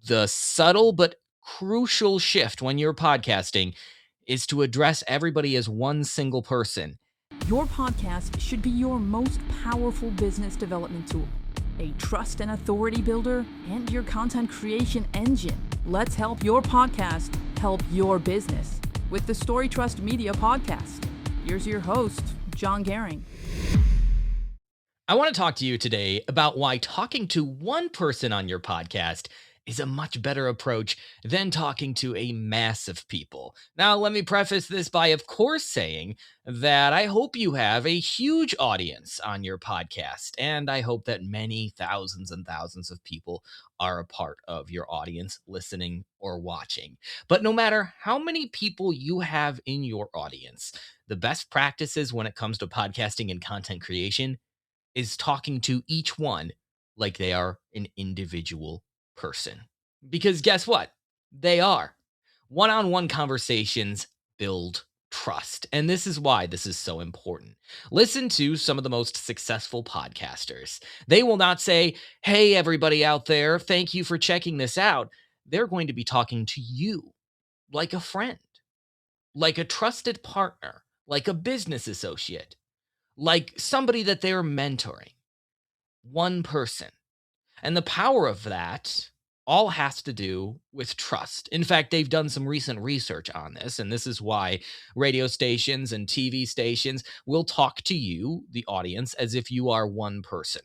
The subtle but crucial shift when you're podcasting is to address everybody as one single person. Your podcast should be your most powerful business development tool, a trust and authority builder, and your content creation engine. Let's help your podcast help your business with the Story Trust Media Podcast. Here's your host, John Gehring. I want to talk to you today about why talking to one person on your podcast is a much better approach than talking to a mass of people. Now, let me preface this by, of course, saying that I hope you have a huge audience on your podcast, and I hope that many thousands and thousands of people are a part of your audience listening or watching. But no matter how many people you have in your audience, the best practices when it comes to podcasting and content creation is talking to each one like they are an individual person. Because guess what? They are. One-on-one conversations build trust. And this is why this is so important. Listen to some of the most successful podcasters. They will not say, "Hey, everybody out there, thank you for checking this out." They're going to be talking to you like a friend, like a trusted partner, like a business associate, like somebody that they're mentoring. One person. And the power of that all has to do with trust. In fact, they've done some recent research on this, and this is why radio stations and TV stations will talk to you, the audience, as if you are one person.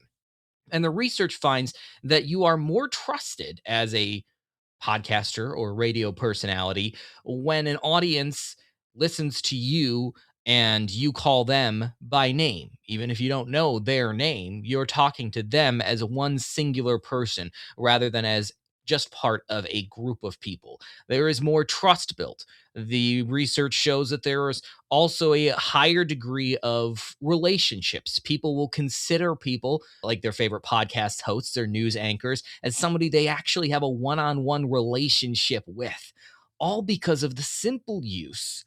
And the research finds that you are more trusted as a podcaster or radio personality when an audience listens to you and you call them by name. Even if you don't know their name, you're talking to them as one singular person rather than as just part of a group of people. There is more trust built. The research shows that there is also a higher degree of relationships. People will consider people like their favorite podcast hosts or news anchors as somebody they actually have a one-on-one relationship with, all because of the simple use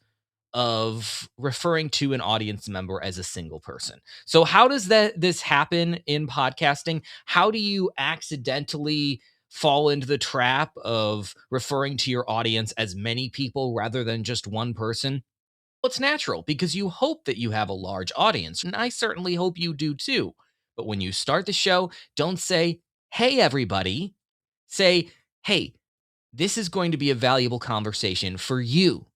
of referring to an audience member as a single person. So how does this happen in podcasting? How do you accidentally fall into the trap of referring to your audience as many people rather than just one person? Well, it's natural because you hope that you have a large audience, and I certainly hope you do too. But when you start the show, don't say, "Hey, everybody." Say, "Hey, this is going to be a valuable conversation for you."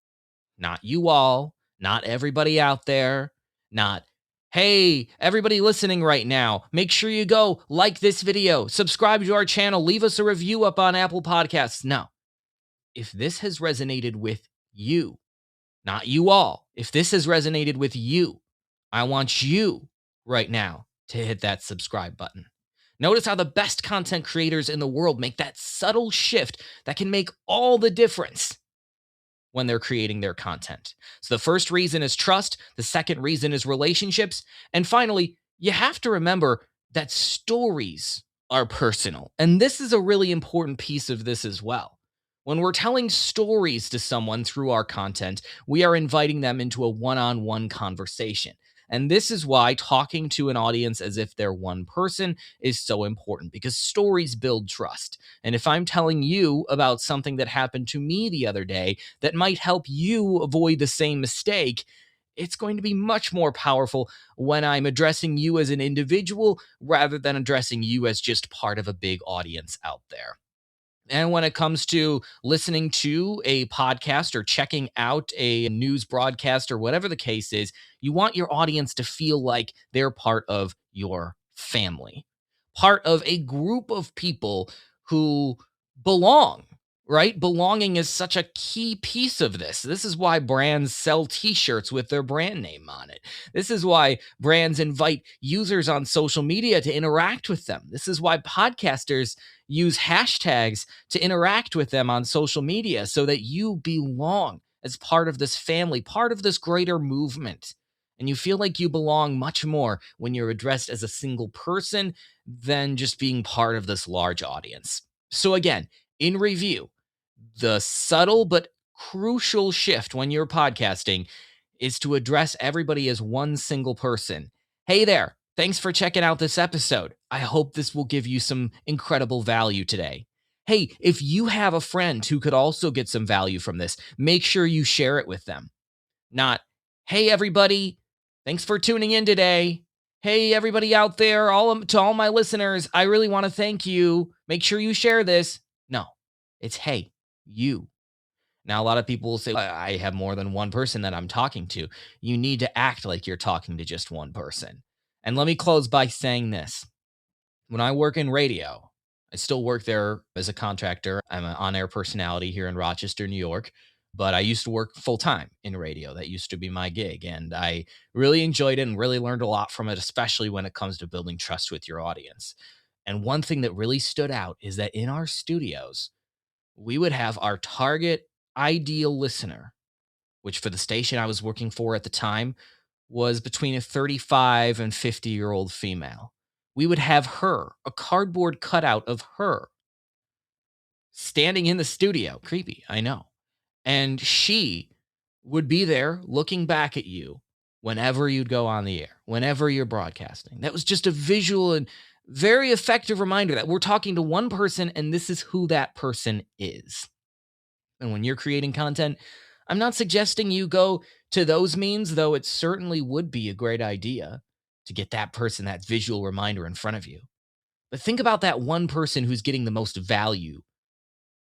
Not you all, not everybody out there, not, "Hey, everybody listening right now, make sure you go like this video, subscribe to our channel, leave us a review up on Apple Podcasts." No. If this has resonated with you, not you all, if this has resonated with you, I want you right now to hit that subscribe button. Notice how the best content creators in the world make that subtle shift that can make all the difference when they're creating their content. So the first reason is trust. The second reason is relationships. And finally, you have to remember that stories are personal. And this is a really important piece of this as well. When we're telling stories to someone through our content, we are inviting them into a one-on-one conversation. And this is why talking to an audience as if they're one person is so important, because stories build trust. And if I'm telling you about something that happened to me the other day that might help you avoid the same mistake, it's going to be much more powerful when I'm addressing you as an individual rather than addressing you as just part of a big audience out there. And when it comes to listening to a podcast or checking out a news broadcast or whatever the case is, you want your audience to feel like they're part of your family, part of a group of people who belong, right? Belonging is such a key piece of this. This is why brands sell t-shirts with their brand name on it. This is why brands invite users on social media to interact with them. This is why podcasters use hashtags to interact with them on social media so that you belong as part of this family, part of this greater movement. And you feel like you belong much more when you're addressed as a single person than just being part of this large audience. So again, in review, the subtle but crucial shift when you're podcasting is to address everybody as one single person. Hey there. Thanks for checking out this episode. I hope this will give you some incredible value today. Hey, if you have a friend who could also get some value from this, make sure you share it with them. Not, hey, everybody, thanks for tuning in today. Hey, everybody out there, to all my listeners, I really want to thank you. Make sure you share this. No, it's, hey, you. Now, a lot of people will say, I have more than one person that I'm talking to. You need to act like you're talking to just one person. And let me close by saying this. When I work in radio, I still work there as a contractor. I'm an on air personality here in Rochester, New York, but I used to work full time in radio. That used to be my gig. And I really enjoyed it and really learned a lot from it, especially when it comes to building trust with your audience. And one thing that really stood out is that in our studios, we would have our target ideal listener, which for the station I was working for at the time was between a 35 and 50-year-old female. We would have her, a cardboard cutout of her, standing in the studio. Creepy, I know. And she would be there looking back at you whenever you'd go on the air, whenever you're broadcasting. That was just a visual and very effective reminder that we're talking to one person and this is who that person is. And when you're creating content, I'm not suggesting you go to those means, though it certainly would be a great idea to get that person, that visual reminder in front of you. But think about that one person who's getting the most value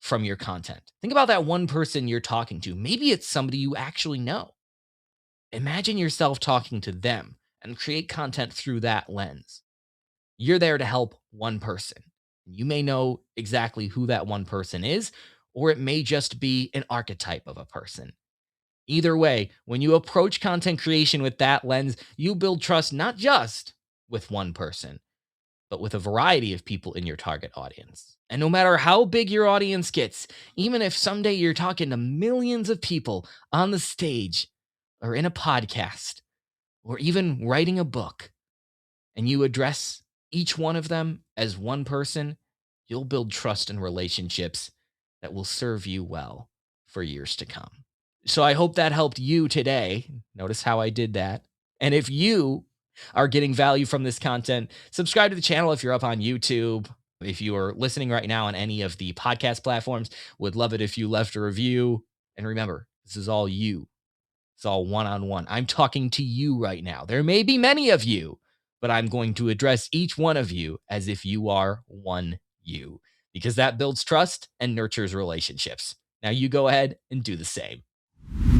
from your content. Think about that one person you're talking to. Maybe it's somebody you actually know. Imagine yourself talking to them and create content through that lens. You're there to help one person. You may know exactly who that one person is, or it may just be an archetype of a person. Either way, when you approach content creation with that lens, you build trust not just with one person, but with a variety of people in your target audience. And no matter how big your audience gets, even if someday you're talking to millions of people on the stage or in a podcast or even writing a book, and you address each one of them as one person, you'll build trust and relationships that will serve you well for years to come. So I hope that helped you today. Notice how I did that. And if you are getting value from this content, subscribe to the channel if you're up on YouTube. If you are listening right now on any of the podcast platforms, would love it if you left a review. And remember, this is all you. It's all one-on-one. I'm talking to you right now. There may be many of you, but I'm going to address each one of you as if you are one you, because that builds trust and nurtures relationships. Now you go ahead and do the same.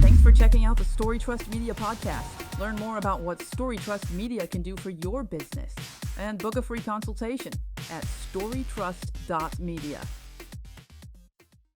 Thanks for checking out the Story Trust Media podcast. Learn more about what Story Trust Media can do for your business and book a free consultation at storytrust.media.